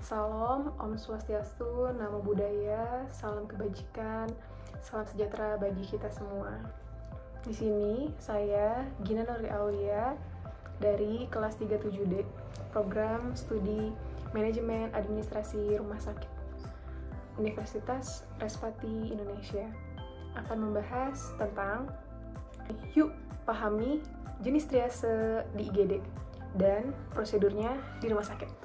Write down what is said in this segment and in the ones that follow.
Salam, Om Swastiastu, Namo Buddhaya, salam kebajikan, salam sejahtera bagi kita semua. Di sini saya Gina Nurli Aulia dari kelas 37D, program studi Manajemen Administrasi Rumah Sakit, Universitas Respati Indonesia, akan membahas tentang yuk pahami jenis triase di IGD dan prosedurnya di rumah sakit.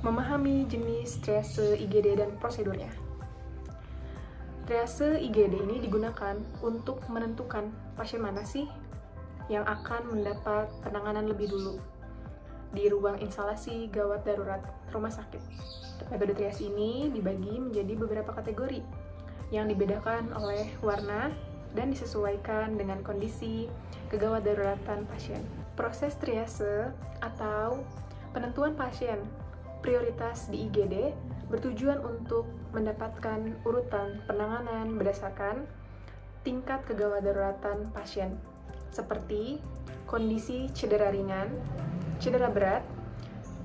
Memahami jenis triase IGD dan prosedurnya. Triase IGD ini digunakan untuk menentukan pasien mana sih yang akan mendapat penanganan lebih dulu di ruang instalasi gawat darurat rumah sakit. Metode triase ini dibagi menjadi beberapa kategori yang dibedakan oleh warna dan disesuaikan dengan kondisi kegawat daruratan pasien. Proses triase atau penentuan pasien prioritas di IGD bertujuan untuk mendapatkan urutan penanganan berdasarkan tingkat kegawat daruratan pasien, seperti kondisi cedera ringan, cedera berat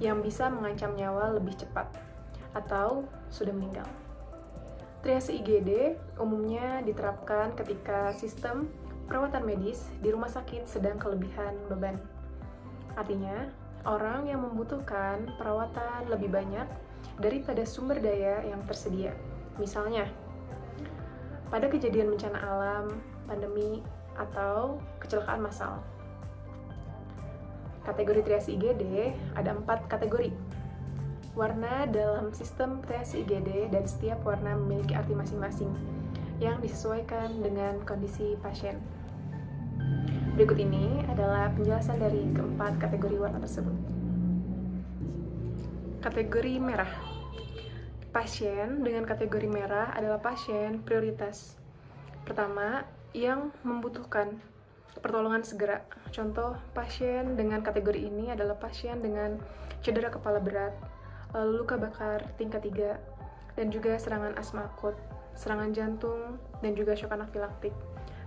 yang bisa mengancam nyawa lebih cepat, atau sudah meninggal. Triase IGD umumnya diterapkan ketika sistem perawatan medis di rumah sakit sedang kelebihan beban. Artinya, orang yang membutuhkan perawatan lebih banyak daripada sumber daya yang tersedia. Misalnya, pada kejadian bencana alam, pandemi, atau kecelakaan massal. Kategori triase IGD ada 4 kategori. Warna dalam sistem triase IGD dan setiap warna memiliki arti masing-masing yang disesuaikan dengan kondisi pasien. Berikut ini adalah penjelasan dari keempat kategori warna tersebut. Kategori merah. Pasien dengan kategori merah adalah pasien prioritas. Pertama, yang membutuhkan pertolongan segera. Contoh, pasien dengan kategori ini adalah pasien dengan cedera kepala berat, luka bakar tingkat 3, dan juga serangan asma akut, serangan jantung, dan juga shock anafilaktik.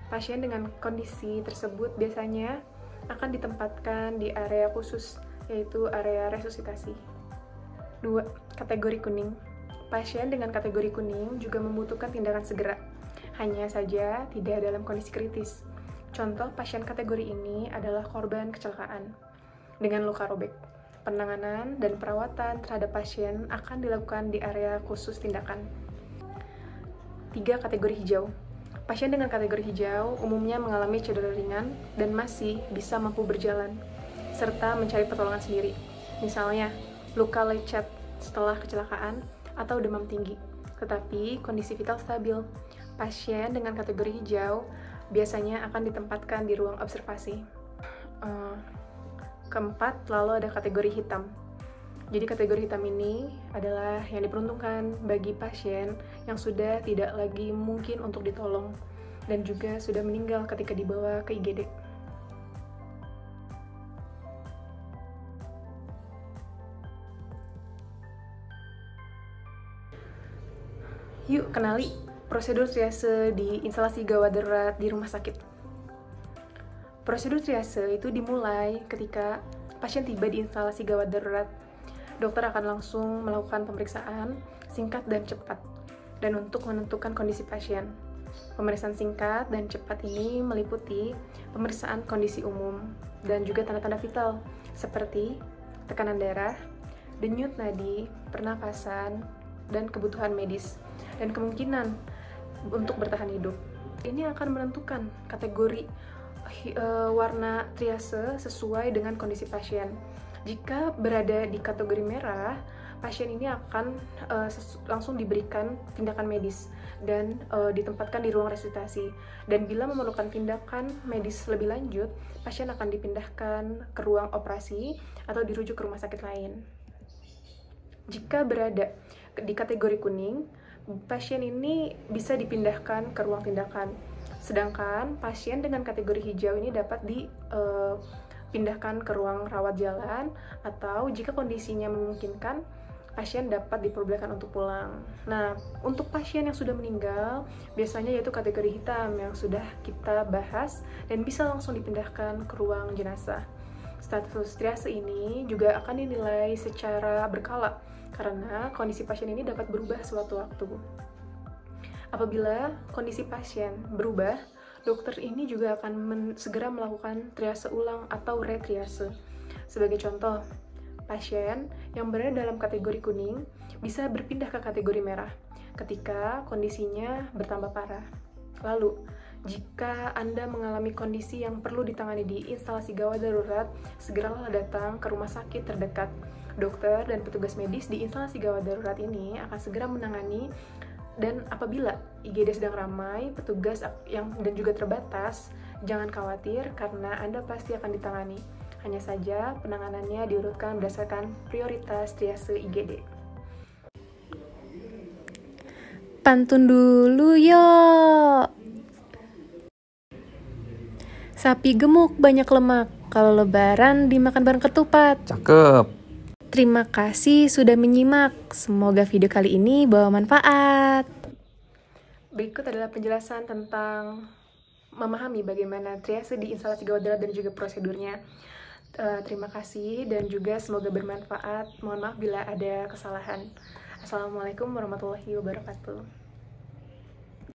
Pasien dengan kondisi tersebut biasanya akan ditempatkan di area khusus, yaitu area resusitasi. 2. Kategori kuning. Pasien dengan kategori kuning juga membutuhkan tindakan segera, hanya saja tidak dalam kondisi kritis. Contoh pasien kategori ini adalah korban kecelakaan dengan luka robek. Penanganan dan perawatan terhadap pasien akan dilakukan di area khusus tindakan. 3. Kategori hijau. Pasien dengan kategori hijau umumnya mengalami cedera ringan dan masih bisa mampu berjalan, serta mencari pertolongan sendiri. Misalnya, luka lecet setelah kecelakaan atau demam tinggi, tetapi kondisi vital stabil. Pasien dengan kategori hijau biasanya akan ditempatkan di ruang observasi. Keempat, lalu ada kategori hitam. Jadi kategori hitam ini adalah yang diperuntukkan bagi pasien yang sudah tidak lagi mungkin untuk ditolong dan juga sudah meninggal ketika dibawa ke IGD. Yuk kenali prosedur triase di instalasi gawat darurat di rumah sakit. Prosedur triase itu dimulai ketika pasien tiba di instalasi gawat darurat. Dokter akan langsung melakukan pemeriksaan singkat dan cepat, dan untuk menentukan kondisi pasien. Pemeriksaan singkat dan cepat ini meliputi pemeriksaan kondisi umum dan juga tanda-tanda vital seperti tekanan darah, denyut nadi, pernapasan, dan kebutuhan medis, dan kemungkinan untuk bertahan hidup. Ini akan menentukan kategori warna triase sesuai dengan kondisi pasien. Jika berada di kategori merah, pasien ini akan langsung diberikan tindakan medis dan ditempatkan di ruang resusitasi. Dan bila memerlukan tindakan medis lebih lanjut, pasien akan dipindahkan ke ruang operasi atau dirujuk ke rumah sakit lain. Jika berada di kategori kuning, pasien ini bisa dipindahkan ke ruang tindakan. Sedangkan pasien dengan kategori hijau ini dapat dipindahkan ke ruang rawat jalan, atau jika kondisinya memungkinkan pasien dapat diperbolehkan untuk pulang. Nah, untuk pasien yang sudah meninggal, biasanya yaitu kategori hitam yang sudah kita bahas dan bisa langsung dipindahkan ke ruang jenazah. Status triase ini juga akan dinilai secara berkala karena kondisi pasien ini dapat berubah sewaktu waktu. Apabila kondisi pasien berubah, dokter ini juga akan segera melakukan triase ulang atau retriase. Sebagai contoh, pasien yang berada dalam kategori kuning bisa berpindah ke kategori merah ketika kondisinya bertambah parah. Lalu, jika Anda mengalami kondisi yang perlu ditangani di instalasi gawat darurat, segeralah datang ke rumah sakit terdekat. Dokter dan petugas medis di instalasi gawat darurat ini akan segera menangani, dan apabila IGD sedang ramai, petugas dan juga terbatas, jangan khawatir karena Anda pasti akan ditangani. Hanya saja penanganannya diurutkan berdasarkan prioritas triase IGD. Pantun dulu yuk. Sapi gemuk banyak lemak, kalau lebaran dimakan bareng ketupat. Cakep. Terima kasih sudah menyimak. Semoga video kali ini bawa manfaat. Berikut adalah penjelasan tentang memahami bagaimana triase di instalasi gawat darurat dan juga prosedurnya. Terima kasih dan juga semoga bermanfaat. Mohon maaf bila ada kesalahan. Assalamualaikum warahmatullahi wabarakatuh.